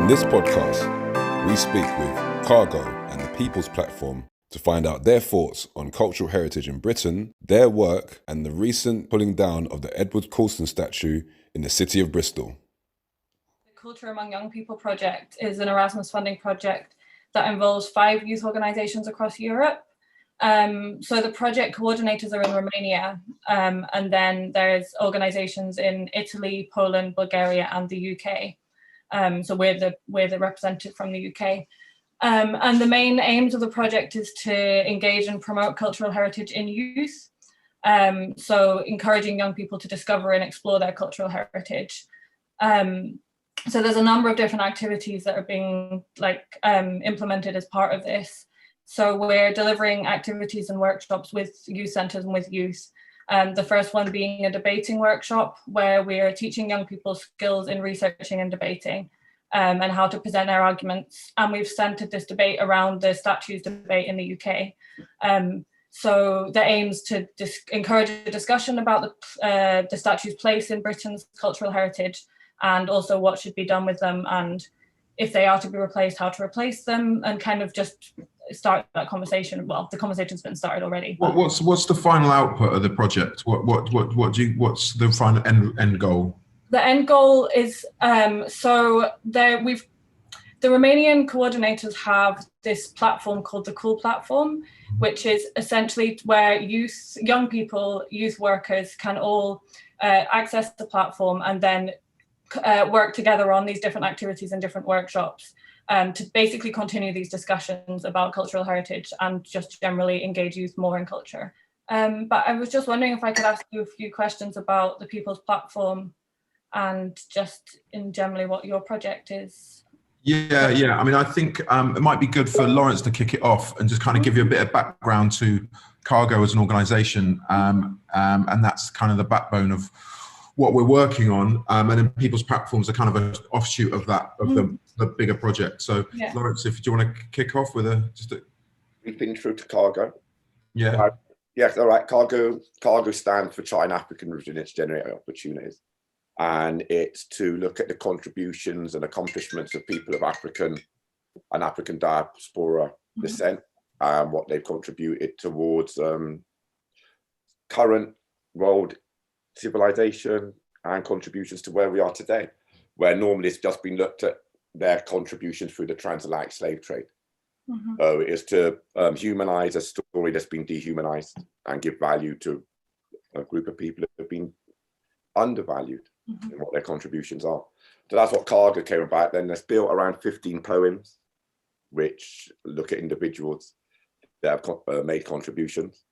In this podcast, we speak with Cargo and the People's Platform to find out their thoughts on cultural heritage in Britain, their work, and the recent pulling down of the Edward Colston statue in the city of Bristol. The COOLture Among Young People project is an Erasmus funding project that involves 5 youth organisations across Europe. So the project coordinators are in Romania, and then there's organisations in Italy, Poland, Bulgaria, and the UK. So we're the representative from the UK. And the main aims of the project is to engage and promote cultural heritage in youth. So encouraging young people to discover and explore their cultural heritage. So there's a number of different activities that are being implemented as part of this. So we're delivering activities and workshops with youth centres and with youth. The first one being a debating workshop where we are teaching young people skills in researching and debating and how to present their arguments. And we've centred this debate around the statues debate in the UK. So the aims to encourage a discussion about the statues' place in Britain's cultural heritage, and also what should be done with them, and if they are to be replaced, how to replace them, and kind of just start that conversation. Well, the conversation's been started already. What's the final output of the project? What's the final end goal? The end goal is the Romanian coordinators have this platform called the COOL platform, which is essentially where young people, youth workers can all access the platform and then work together on these different activities and different workshops to basically continue these discussions about cultural heritage and just generally engage youth more in culture. But I was just wondering if I could ask you a few questions about the People's Platform and just in generally what your project is. Yeah. I mean, I think it might be good for Lawrence to kick it off and just kind of give you a bit of background to Cargo as an organisation, and that's kind of the backbone of what we're working on, and then People's Platforms are kind of an offshoot of that, of the bigger project. So, yeah. Lawrence, if you want to kick off with just a brief intro to Cargo. Yeah. Yes, all right. Cargo stands for China African Resilience Generating Opportunities, and it's to look at the contributions and accomplishments of people of African and African diaspora descent, and what they've contributed towards current world civilization and contributions to where we are today, where normally it's just been looked at their contributions through the transatlantic slave trade. So it is to humanize a story that's been dehumanized and give value to a group of people that have been undervalued in what their contributions are. So that's what Cargo came about. Then it's built around 15 poems which look at individuals that have made contributions,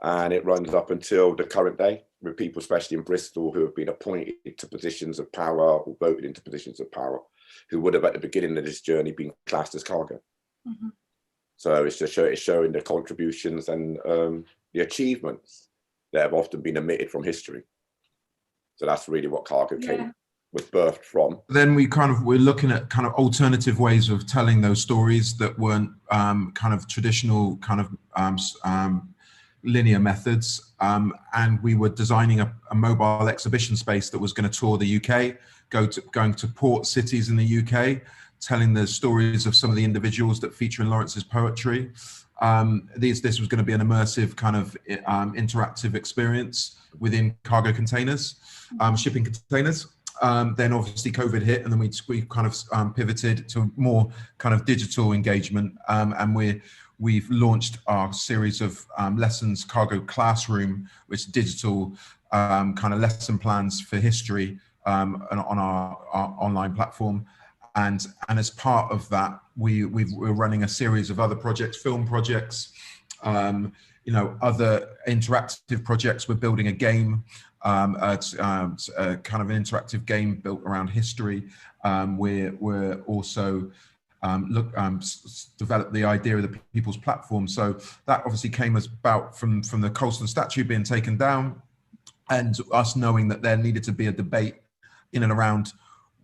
and it runs up until the current day, with people, especially in Bristol, who have been appointed to positions of power or voted into positions of power, who would have at the beginning of this journey been classed as Cargo. So it's just showing the contributions and the achievements that have often been omitted from history. So that's really what Cargo was birthed from. Then we're looking at kind of alternative ways of telling those stories that weren't kind of traditional kind of linear methods, and we were designing a mobile exhibition space that was going to tour the UK, going to port cities in the UK, telling the stories of some of the individuals that feature in Lawrence's poetry. This was going to be an immersive kind of interactive experience within cargo containers, shipping containers. Then obviously COVID hit, and then we kind of pivoted to more kind of digital engagement, and we've launched our series of lessons, Cargo Classroom, which is digital kind of lesson plans for history on our online platform. And as part of that, we're running a series of other projects, film projects, other interactive projects. We're building a game, it's a kind of an interactive game built around history. We're also developed the idea of the People's Platform. So that obviously came about from the Colston statue being taken down, and us knowing that there needed to be a debate in and around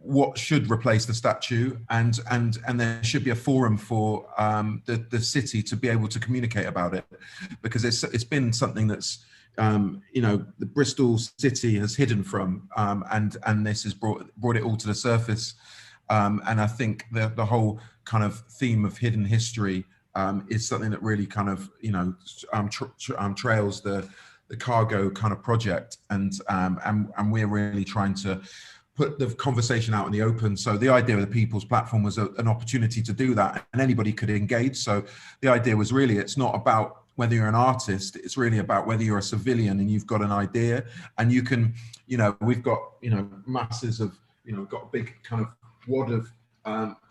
what should replace the statue, and there should be a forum for the city to be able to communicate about it, because it's been something that's the Bristol city has hidden from, and this has brought it all to the surface. And I think the whole kind of theme of hidden history is something that really kind of, you know, trails the cargo kind of project, and we're really trying to put the conversation out in the open. So the idea of the People's Platform was an opportunity to do that, and anybody could engage. So the idea was really, it's not about whether you're an artist, it's really about whether you're a civilian and you've got an idea, and you can, you know, we've got, you know, masses of, you know, got a big kind of wad of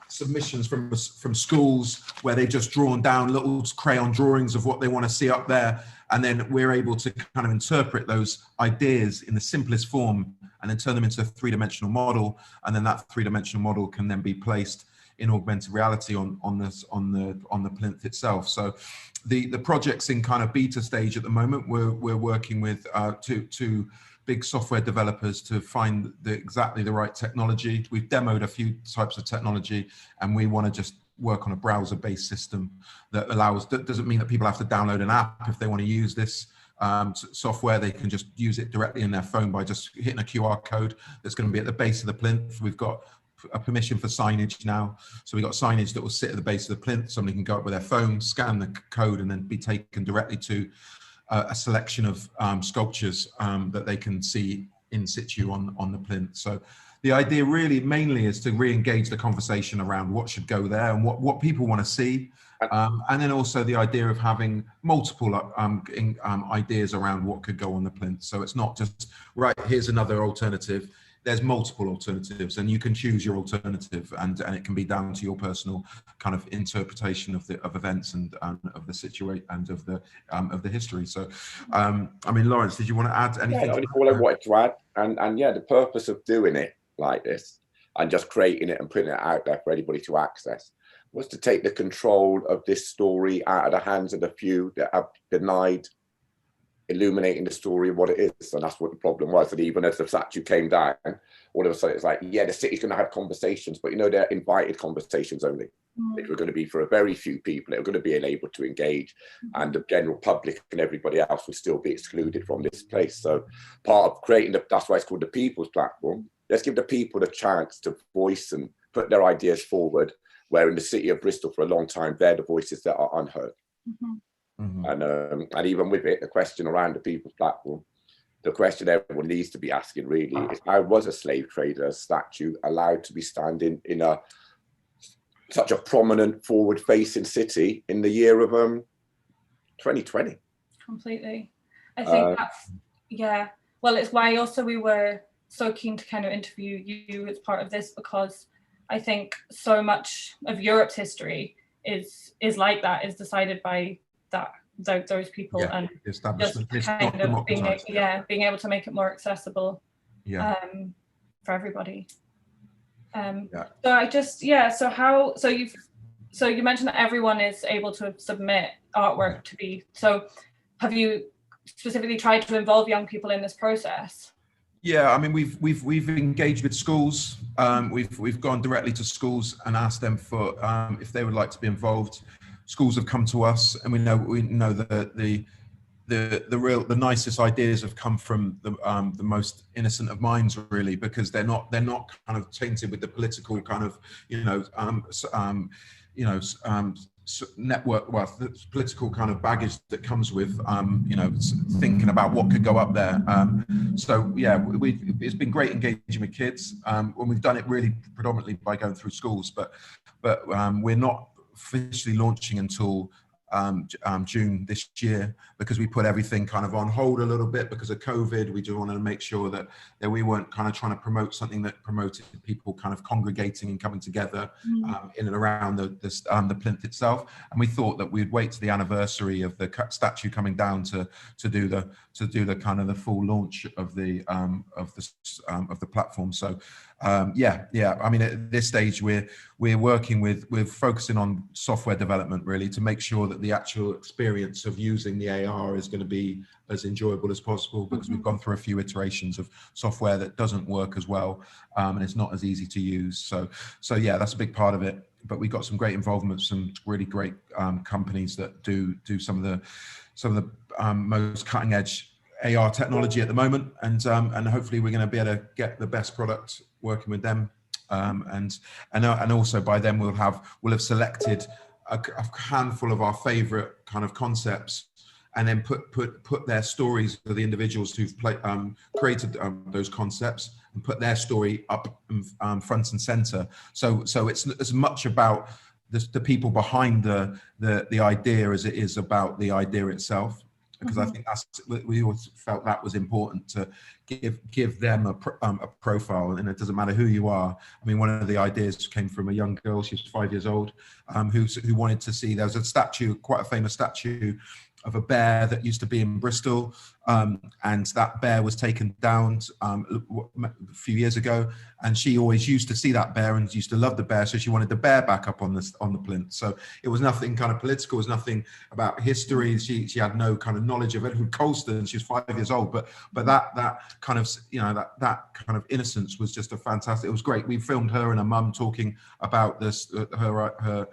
submissions from schools where they've just drawn down little crayon drawings of what they want to see up there, and then we're able to kind of interpret those ideas in the simplest form and then turn them into a three-dimensional model, and then that three-dimensional model can then be placed in augmented reality on the plinth itself. So the project's in kind of beta stage at the moment. We're working with two big software developers to find exactly the right technology. We've demoed a few types of technology, and we want to just work on a browser-based system that allows, that doesn't mean that people have to download an app. If they want to use this software, they can just use it directly in their phone by just hitting a QR code that's going to be at the base of the plinth. We've got a permission for signage now. So we've got signage that will sit at the base of the plinth. Somebody can go up with their phone, scan the code, and then be taken directly to a selection of sculptures that they can see in situ on the plinth. So the idea really mainly is to re-engage the conversation around what should go there and what people want to see. And then also the idea of having multiple ideas around what could go on the plinth. So it's not just, right, here's another alternative. There's multiple alternatives, and you can choose your alternative, and it can be down to your personal kind of interpretation of events and of the situation and of the history. So, I mean, Lawrence, did you want to add anything? Yeah, all I wanted to add, and yeah, the purpose of doing it like this and just creating it and putting it out there for anybody to access was to take the control of this story out of the hands of the few that have denied illuminating the story of what it is. And that's what the problem was. And even as the statue came down, all of a sudden it's like, yeah, the city's going to have conversations, but you know, they're invited conversations only. They were going to be for a very few people that are going to be able to engage, and the general public and everybody else would still be excluded from this place. So part of creating that's why it's called the People's Platform. Let's give the people the chance to voice and put their ideas forward, where in the city of Bristol for a long time, they're the voices that are unheard. And even with it, the question around the People's Platform, the question everyone needs to be asking really is, how was a slave trader statue allowed to be standing in such a prominent forward-facing city in the year of 2020? Completely. I think that's, yeah. Well, it's why also we were so keen to kind of interview you as part of this, because I think so much of Europe's history is like that, is decided by those people, and just kind of being able to make it more accessible for everybody. So I just so you mentioned that everyone is able to submit artwork to be, so have you specifically tried to involve young people in this process? Yeah, I mean, we've engaged with schools. We've gone directly to schools and asked them for if they would like to be involved. Schools have come to us, and we know that the nicest ideas have come from the most innocent of minds, really, because they're not kind of tainted with the political kind of network, well, the political kind of baggage that comes with thinking about what could go up there. So yeah, it's been great engaging with kids, and we've done it really predominantly by going through schools, but we're not officially launching until June this year, because we put everything kind of on hold a little bit because of COVID. We do want to make sure that we weren't kind of trying to promote something that promoted people kind of congregating and coming together in and around the plinth itself. And we thought that we'd wait to the anniversary of the statue coming down to do the kind of the full launch of the platform. So yeah. I mean, at this stage, we're focusing on software development really to make sure that the actual experience of using the AR is going to be as enjoyable as possible, because we've gone through a few iterations of software that doesn't work as well, and it's not as easy to use. So yeah, that's a big part of it. But we got some great involvement, some really great companies that do some of the most cutting edge AR technology at the moment, and hopefully we're going to be able to get the best product working with them And also by then we'll have selected a handful of our favorite kind of concepts, and then put their stories of the individuals who've created those concepts, and put their story up front and center. So it's as much about the people behind the idea as it is about the idea itself, because I think we always felt that was important, to give them a profile, and it doesn't matter who you are. I mean, one of the ideas came from a young girl, she was 5 years old, who wanted to see, there was a statue, quite a famous statue of a bear that used to be in Bristol, and that bear was taken down a few years ago, and she always used to see that bear and used to love the bear, so she wanted the bear back up on the plinth. So it was nothing kind of political, it was nothing about history. She had no kind of knowledge of Edward Colston. She was 5 years old, but that kind of, you know, that kind of innocence was just a fantastic. It was great. We filmed her and her mum talking about this, her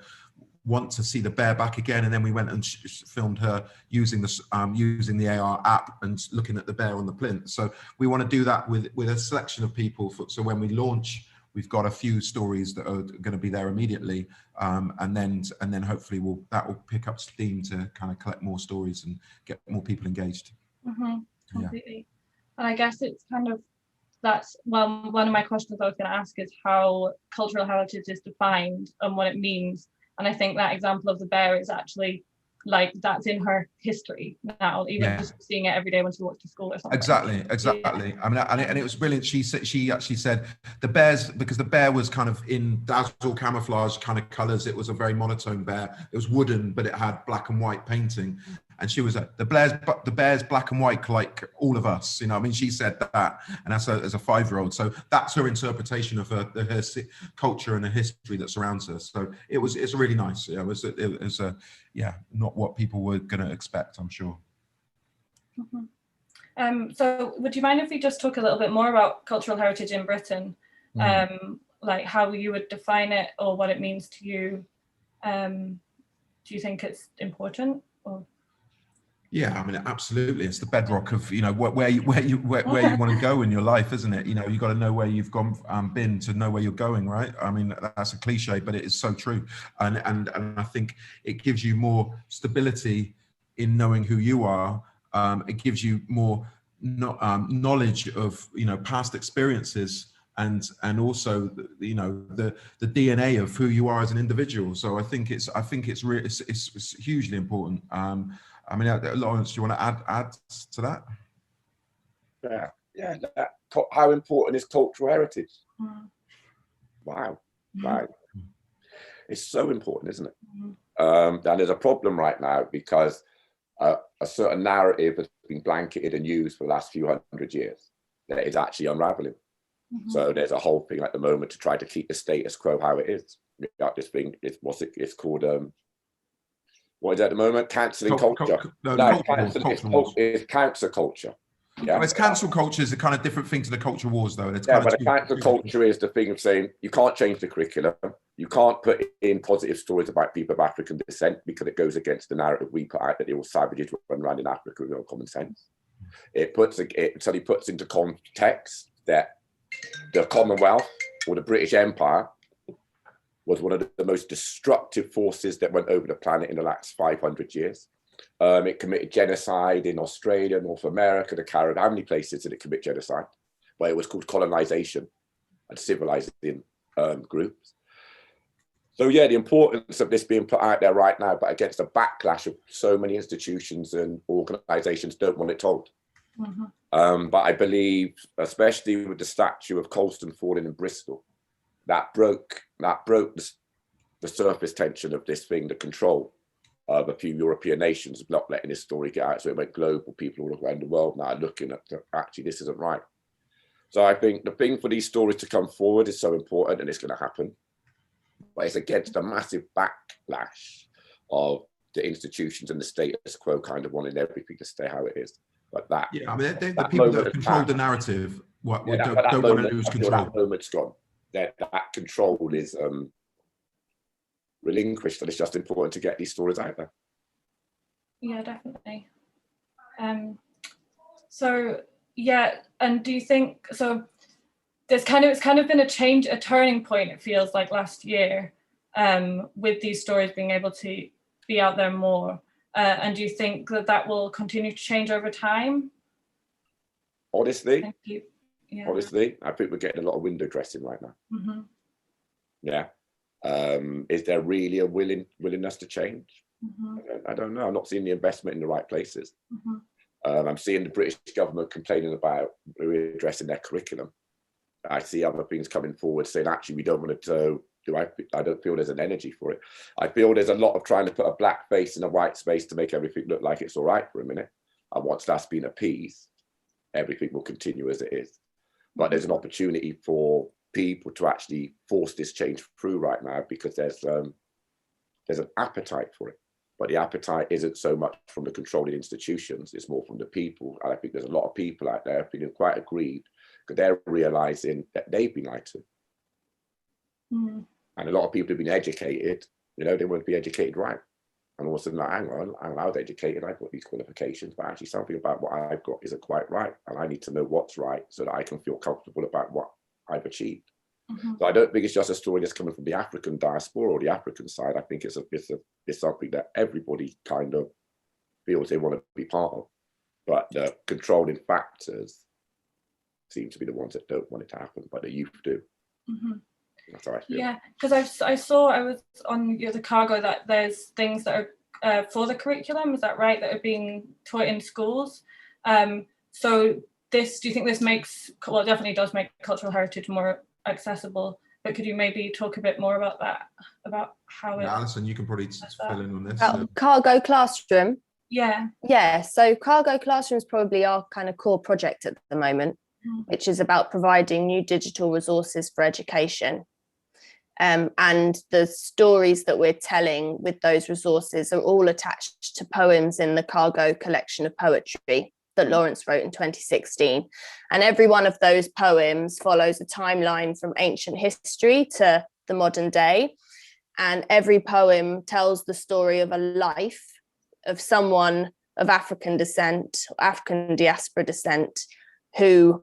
want to see the bear back again, and then we went and filmed her using the AR app and looking at the bear on the plinth. So we want to do that with a selection of people. So when we launch, we've got a few stories that are going to be there immediately, and then hopefully that will pick up steam to kind of collect more stories and get more people engaged. Completely. Yeah. And I guess it's kind of, that's one of my questions I was going to ask is how cultural heritage is defined and what it means. And I think that example of the bear is actually like, that's in her history now, even just seeing it every day when she walks to school or something. Exactly. Yeah. I mean, and it was brilliant. She actually said the bears, because the bear was kind of in dazzle camouflage kind of colors. It was a very monotone bear. It was wooden, but it had black and white painting. And she was like, the bear's black and white like all of us, you know. I mean, she said that, and that's as a 5-year-old. So that's her interpretation of her culture and the history that surrounds her. So it's really nice. Yeah, it was not what people were going to expect, I'm sure. So would you mind if we just talk a little bit more about cultural heritage in Britain, like how you would define it or what it means to you? Do you think it's important? Or? Yeah, I mean, absolutely. It's the bedrock of, you know, where you want to go in your life, isn't it? You know, you got to know where you've been to know where you're going, right? I mean, that's a cliche, but it is so true. And I think it gives you more stability in knowing who you are. It gives you more knowledge of, you know, past experiences, and also, you know, the DNA of who you are as an individual. So I think it's hugely important. I mean, Lawrence, do you want to add to that? Yeah. How important is cultural heritage? Wow, right. It's so important, isn't it? And there's a problem right now because a certain narrative has been blanketed and used for the last few hundred years that is actually unraveling. So there's a whole thing at the moment to try to keep the status quo how it is. We got this thing. It's called what is it at the moment? Cancelling culture. It's cancel culture. Yeah, well, it's cancel culture is a kind of different thing to the culture wars, though. It's but the cancel culture is the thing of saying you can't change the curriculum, you can't put in positive stories about people of African descent because it goes against the narrative we put out that they were savages run around in Africa with no common sense. It suddenly puts into context that the Commonwealth or the British Empire was one of the most destructive forces that went over the planet in the last 500 years. It committed genocide in Australia, North America, the Caribbean. How many places did it commit genocide? Well, it was called colonization and civilizing groups. So yeah, the importance of this being put out there right now, but against the backlash of so many institutions and organizations don't want it told. But I believe, especially with the statue of Colston falling in Bristol, that broke the surface tension of this thing, the control of a few European nations, not letting this story get out. So it went global. People all around the world now are looking at actually this isn't right. So I think the thing for these stories to come forward is so important, and it's going to happen. But it's against a massive backlash of the institutions and the status quo kind of wanting everything to stay how it is. But that, I mean, the people that have controlled the narrative don't want to lose control. That moment's gone. That control is relinquished, and it's just important to get these stories out there. Yeah, definitely. So yeah, and do you think so? it's kind of been a turning point, it feels like, last year, with these stories being able to be out there more. And do you think that will continue to change over time? Honestly, Thank you. Yeah. Honestly, I think we're getting a lot of window dressing right now. Mm-hmm. Yeah. Is there really a willingness to change? Mm-hmm. I don't know. I'm not seeing the investment in the right places. Mm-hmm. I'm seeing the British government complaining about readdressing their curriculum. I see other things coming forward saying, actually, we don't want to do. I don't feel there's an energy for it. I feel there's a lot of trying to put a black face in a white space to make everything look like it's all right for a minute. And once that's been appeased, everything will continue as it is. But there's an opportunity for people to actually force this change through right now, because there's an appetite for it. But the appetite isn't so much from the controlling institutions, it's more from the people. And I think there's a lot of people out there feeling quite aggrieved because they're realizing that they've been lied to. Mm. And a lot of people have been educated, they won't be educated right. And all of a sudden, like, hang on, I'm allowed educated, I've got these qualifications, but actually something about what I've got isn't quite right. And I need to know what's right so that I can feel comfortable about what I've achieved. Mm-hmm. So I don't think it's just a story that's coming from the African diaspora or the African side. I think it's something that everybody kind of feels they want to be part of. But the controlling factors seem to be the ones that don't want it to happen, but the youth do. Mm-hmm. That's how I feel. Yeah, because I was on the cargo that there's things that are for the curriculum, is that right, that are being taught in schools. So do you think this makes, well, it definitely does make cultural heritage more accessible, but could you maybe talk a bit more about that, about how it... Alison, you can probably fill in on this. Cargo Classroom. Yeah. So Cargo Classroom is probably our kind of core project at the moment, which is about providing new digital resources for education. And the stories that we're telling with those resources are all attached to poems in the Cargo collection of poetry that Lawrence wrote in 2016. And every one of those poems follows a timeline from ancient history to the modern day. And every poem tells the story of a life of someone of African descent, African diaspora descent, who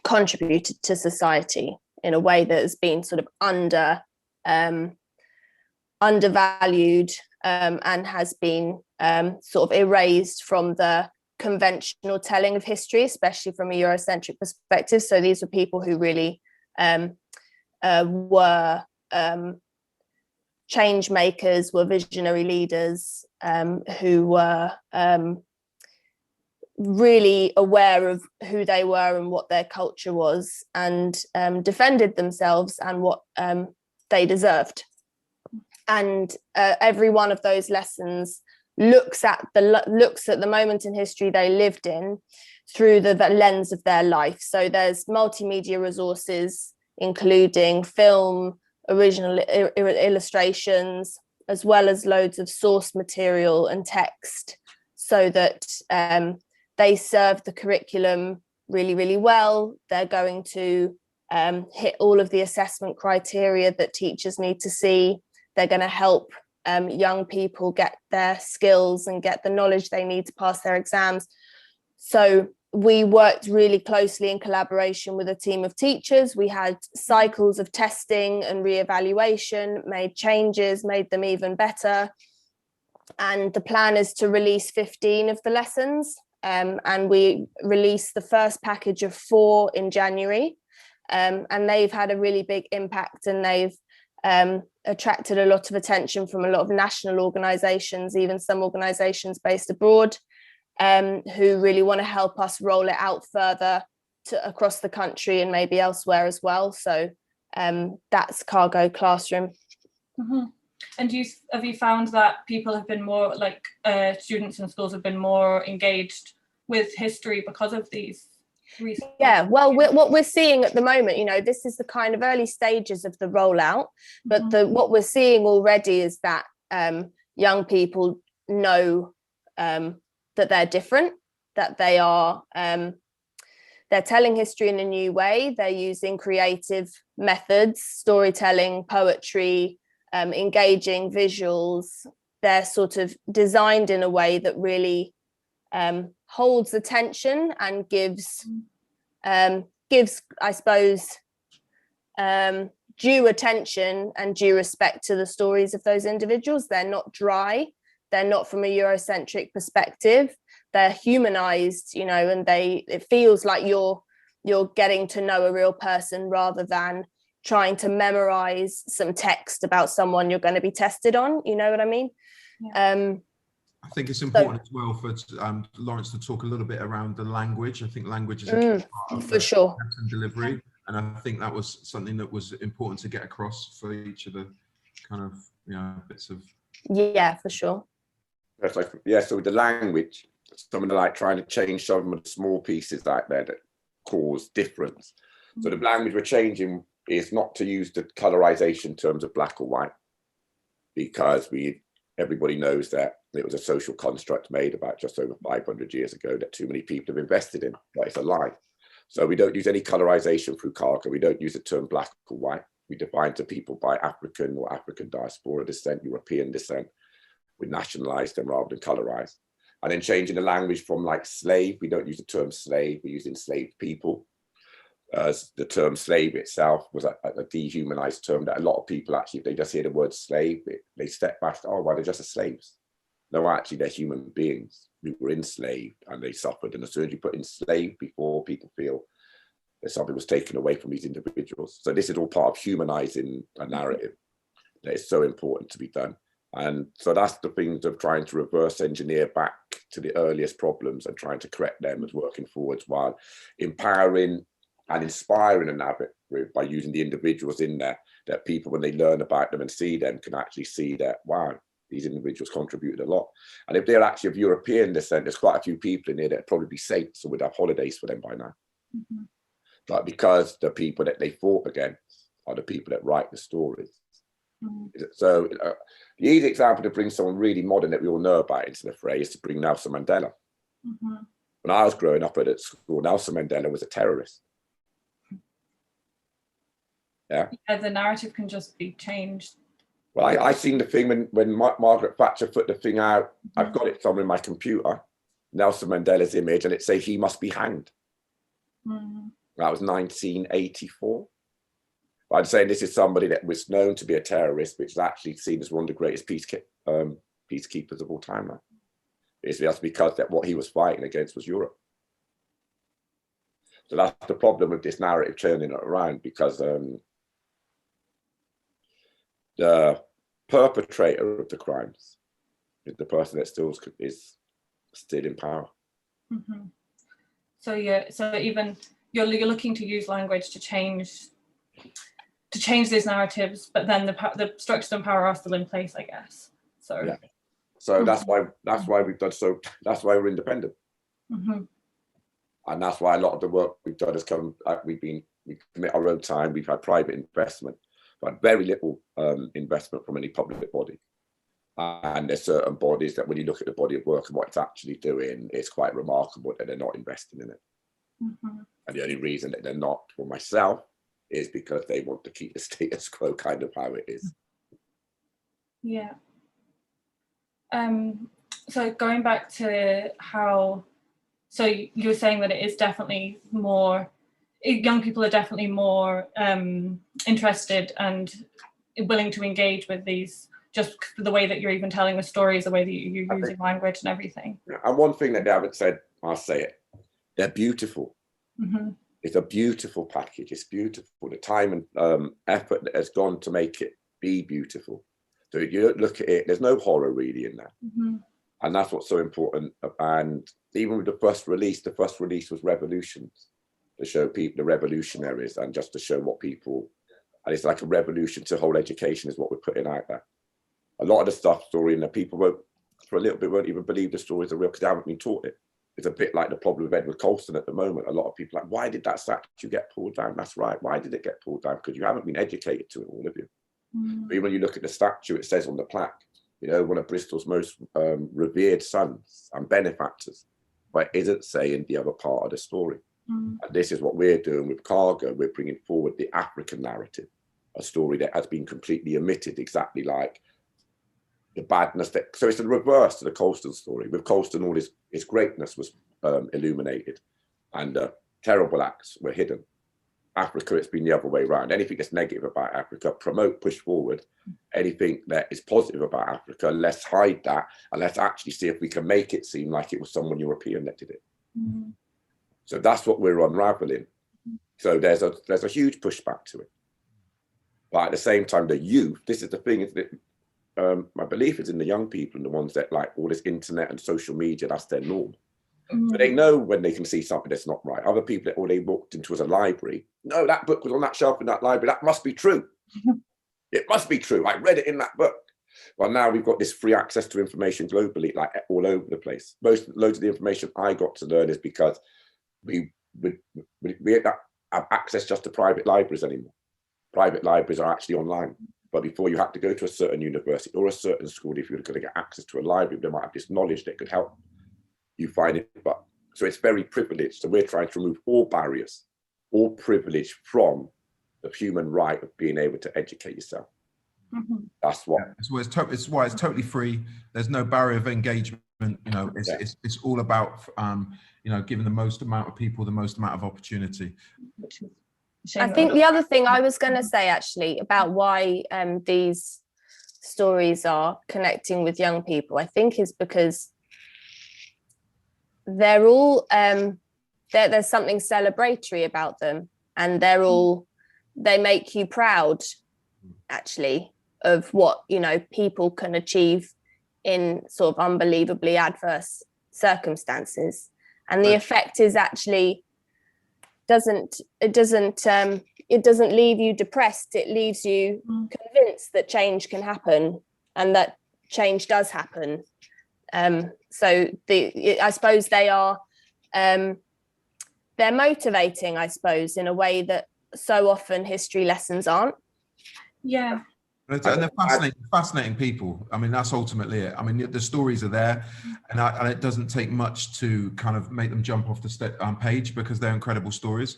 contributed to society in a way that has been sort of undervalued and has been sort of erased from the conventional telling of history, especially from a Eurocentric perspective. So these were people who really were change makers, were visionary leaders, who were really aware of who they were and what their culture was, and defended themselves and what they deserved. And every one of those lessons looks at the moment in history they lived in through the lens of their life. So there's multimedia resources, including film, original illustrations, as well as loads of source material and text, so that they serve the curriculum really, really well. They're going to hit all of the assessment criteria that teachers need to see. They're going to help young people get their skills and get the knowledge they need to pass their exams. So we worked really closely in collaboration with a team of teachers. We had cycles of testing and reevaluation, made changes, made them even better. And the plan is to release 15 of the lessons. And we released the first package of 4 in January. And they've had a really big impact, and they've attracted a lot of attention from a lot of national organisations, even some organisations based abroad, who really want to help us roll it out further across the country and maybe elsewhere as well. So that's Cargo Classroom. Mm-hmm. And have you found that people have been more, like students in schools have been more engaged with history because of these resources? Yeah, well, what we're seeing at the moment, this is the kind of early stages of the rollout, but what we're seeing already is that young people know that they're different, that they are they're telling history in a new way. They're using creative methods, storytelling, poetry, engaging visuals. They're sort of designed in a way that really holds attention and gives gives, I suppose, due attention and due respect to the stories of those individuals. They're not dry. They're not from a Eurocentric perspective. They're humanized, you know, and it feels like you're getting to know a real person rather than trying to memorize some text about someone you're going to be tested on. You know what I mean? Yeah. I think it's important as well for Lawrence to talk a little bit around the language. I think language is a key part of for sure lesson delivery, and I think that was something that was important to get across for each of the kind of, you know, bits of. Yeah, for sure. It's like, yeah, so with the language, something like trying to change some of the small pieces out there that cause difference. So the language we're changing is not to use the colorization terms of black or white, because everybody knows that it was a social construct made about just over 500 years ago that too many people have invested in, but it's a lie. So we don't use any colorization through cargo. We don't use the term black or white. We define to people by African or African diaspora descent, European descent. We nationalize them rather than colorize. And then changing the language from like slave, we don't use the term slave, we use enslaved people. The term slave itself was a dehumanized term that a lot of people actually, if they just hear the word slave, they step back, oh, well, they're just slaves. No, actually, they're human beings who were enslaved and they suffered. And as soon as you put enslaved before, people feel that something was taken away from these individuals. So this is all part of humanizing a narrative that is so important to be done. And so that's the things of trying to reverse engineer back to the earliest problems and trying to correct them as working forwards, while empowering and inspiring a narrative by using the individuals in there, that people, when they learn about them and see them, can actually see that, wow, these individuals contributed a lot. And if they're actually of European descent, there's quite a few people in here that would probably be saints, so we'd have holidays for them by now. But because the people that they fought against are the people that write the stories. So the easy example to bring someone really modern that we all know about into the fray is to bring Nelson Mandela. When I was growing up at school, Nelson Mandela was a terrorist. Yeah, the narrative can just be changed. Well, I seen the thing when Margaret Thatcher put the thing out. I've got it somewhere in my computer, Nelson Mandela's image, and it say he must be hanged. That was 1984. But I'm saying this is somebody that was known to be a terrorist, which is actually seen as one of the greatest peacekeepers of all time now. It's just because that what he was fighting against was Europe. So that's the problem with this narrative turning it around, because the perpetrator of the crimes is the person that still is still in power. So even you're looking to use language to change these narratives, but then the structures and power are still in place, I guess. So yeah. So that's why we've done so. That's why we're independent, and that's why a lot of the work we've done has come. We commit our own time. We've had private investment, but very little investment from any public body. And there's certain bodies that, when you look at the body of work and what it's actually doing, it's quite remarkable that they're not investing in it. And the only reason that they're not, for myself, is because they want to keep the status quo kind of how it is. Yeah. So going back to how, so you were saying that it is definitely more, young people are definitely more interested and willing to engage with these, just the way that you're even telling the stories, the way that you're using language and everything. And one thing that they haven't said, I'll say it, they're beautiful. It's a beautiful package. It's beautiful. The time and effort that has gone to make it be beautiful. So you don't look at it, there's no horror really in that. And that's what's so important. And even with the first release was revolutions, to show people the revolutionaries and just to show what people, and it's like a revolution to whole education is what we're putting out there. A lot of the stuff story in there, people won't even believe the stories are real because they haven't been taught it. It's a bit like the problem with Edward Colston at the moment. A lot of people are like, why did that statue get pulled down? That's right. Why did it get pulled down? Because you haven't been educated to it, all of you. But even when you look at the statue, it says on the plaque, you know, one of Bristol's most revered sons and benefactors, but it isn't saying the other part of the story. And this is what we're doing with Cargo. We're bringing forward the African narrative, a story that has been completely omitted, exactly like the badness that, so it's the reverse to the Colston story. With Colston, all his greatness was illuminated and terrible acts were hidden. Africa, it's been the other way around. Anything that's negative about Africa, promote, push forward. Anything that is positive about Africa, let's hide that, and let's actually see if we can make it seem like it was someone European that did it. So that's what we're unraveling. So there's a huge pushback to it. But at the same time, the youth, this is the thing, is that my belief is in the young people and the ones that like all this internet and social media, that's their norm. So they know when they can see something that's not right. Other people, or they walked into as a library, no, that book was on that shelf in that library, that must be true. It must be true. I read it in that book. Well, now we've got this free access to information globally, like all over the place. Loads of the information I got to learn is because we don't have access just to private libraries anymore. Private libraries are actually online. But before, you had to go to a certain university or a certain school if you were going to get access to a library. They might have this knowledge that could help you find it. But so it's very privileged. So we're trying to remove all barriers, all privilege from the human right of being able to educate yourself. That's what. Yeah, it's why it's totally free. There's no barrier of engagement. You know, it's all about you know, giving the most amount of people the most amount of opportunity. I think the other thing I was going to say actually about why these stories are connecting with young people, I think, is because they're all there's something celebratory about them, and they make you proud actually of what, you know, people can achieve in sort of unbelievably adverse circumstances. And the effect is actually it doesn't leave you depressed. It leaves you convinced that change can happen and that change does happen. So I suppose they are they're motivating, I suppose, in a way that so often history lessons aren't. Yeah. And they're fascinating people. I mean, that's ultimately it. I mean, the stories are there, and it doesn't take much to kind of make them jump off the page, because they're incredible stories.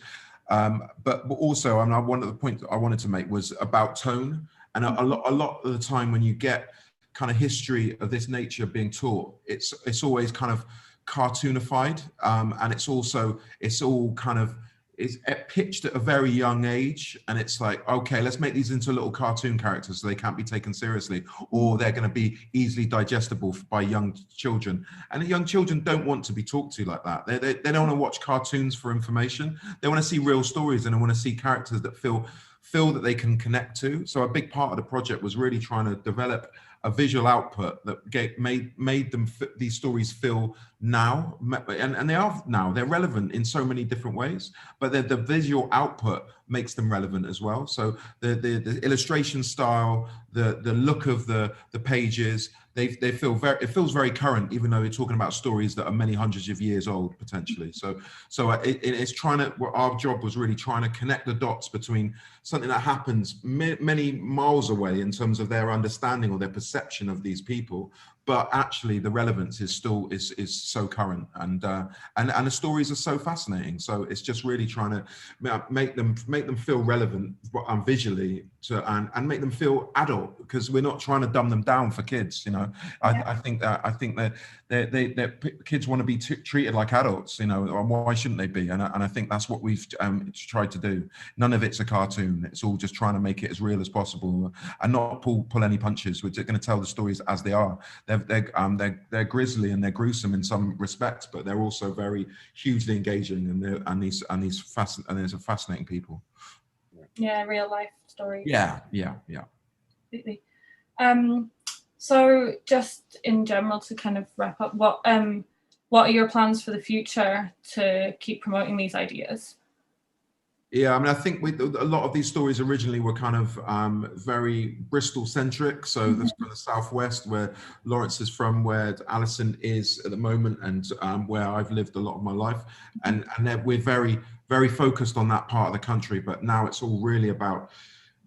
But also, I mean, one of the points I wanted to make was about tone. And a lot of the time when you get kind of history of this nature being taught, it's always kind of cartoonified, and it's all kind of, it's pitched at a very young age, and it's like, okay, let's make these into little cartoon characters so they can't be taken seriously, or they're going to be easily digestible by young children. And young children don't want to be talked to like that. They don't want to watch cartoons for information. They want to see real stories, and they want to see characters that feel that they can connect to. So a big part of the project was really trying to develop a visual output that made them these stories feel now, and they are now. They're relevant in so many different ways, but the visual output makes them relevant as well. So the illustration style, the look of the pages, it feels very current, even though we're talking about stories that are many hundreds of years old potentially. So it's trying to. Our job was really trying to connect the dots between something that happens many miles away in terms of their understanding or their perception of these people, but actually the relevance is still is so current, and the stories are so fascinating. So it's just really trying to make them feel relevant visually, and make them feel adult, because we're not trying to dumb them down for kids. You know, I think that kids want to be treated like adults. You know, and why shouldn't they be? And I think that's what we've tried to do. None of it's a cartoon. It's all just trying to make it as real as possible, and not pull any punches. We're just going to tell the stories as they are. They're grisly and they're gruesome in some respects, but they're also very hugely engaging, and these are fascinating people. Yeah, real life stories. Yeah. Completely. So just in general, to kind of wrap up, what are your plans for the future to keep promoting these ideas? Yeah, I mean, I think a lot of these stories originally were kind of very Bristol centric. So that's from the southwest, where Lawrence is from, where Alison is at the moment, and where I've lived a lot of my life. And we're very, very focused on that part of the country. But now it's all really about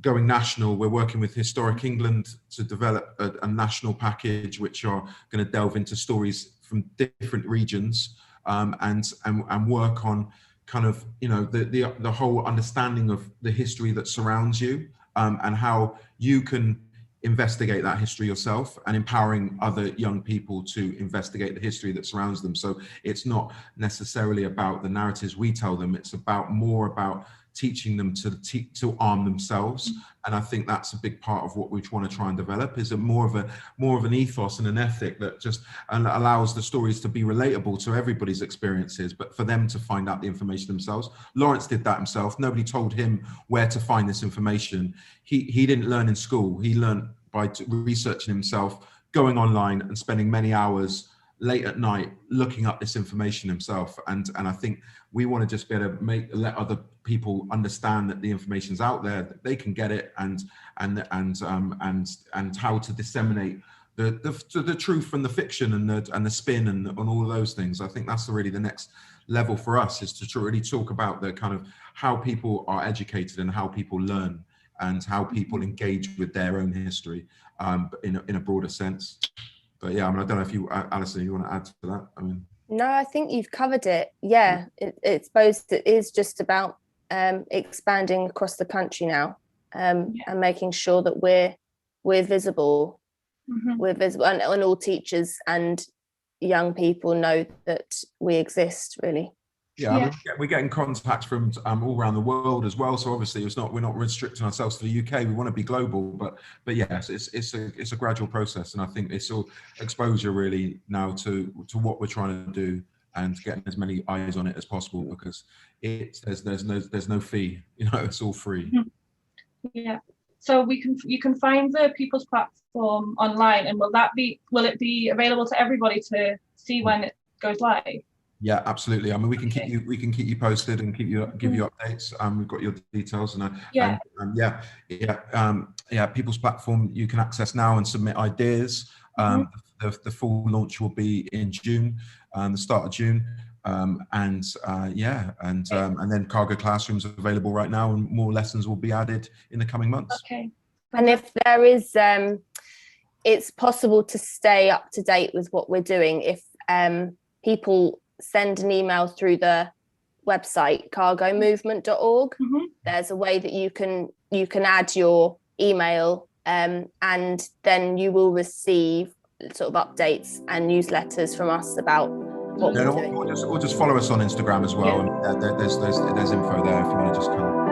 going national. We're working with Historic England to develop a national package, which are going to delve into stories from different regions, and work on kind of, you know, the whole understanding of the history that surrounds you, and how you can investigate that history yourself, and empowering other young people to investigate the history that surrounds them. So it's not necessarily about the narratives we tell them, it's more about teaching them to arm themselves. And I think that's a big part of what we want to try and develop, is more of an ethos and an ethic that just allows the stories to be relatable to everybody's experiences, but for them to find out the information themselves. Lawrence did that himself. Nobody told him where to find this information. He didn't learn in school. He learned by researching himself, going online and spending many hours late at night looking up this information himself. And I think we want to just be able to let other people understand that the information's out there, that they can get it, and how to disseminate the truth and the fiction and the spin and all of those things. I think that's really the next level for us, is to really talk about the kind of how people are educated and how people learn and how people engage with their own history in a broader sense. But yeah, I mean, I don't know if you, Alison, you want to add to that? I mean, no, I think you've covered it. Yeah, it's both. It is just about expanding across the country now, and making sure that we're visible. We're visible, and all teachers and young people know that we exist, really. Yeah, I mean, we get in contact from all around the world as well. So obviously, we're not restricting ourselves to the UK. We want to be global, but yes, it's a gradual process, and I think it's all exposure really now to what we're trying to do and getting as many eyes on it as possible, because there's no fee. It's all free. Yeah. So you can find the People's Platform online, and will it be available to everybody to see when it goes live? Yeah, absolutely. I mean, we can keep you posted and give you updates. We've got your details, People's Platform you can access now and submit ideas. The full launch will be in June, the start of June, and then Cargo Classrooms available right now, and more lessons will be added in the coming months. Okay. And if there is, it's possible to stay up to date with what we're doing if people send an email through the website cargomovement.org. There's a way that you can add your email, and then you will receive sort of updates and newsletters from us about what we're doing. Or just follow us on Instagram as well. And there's info there if you want to just kind of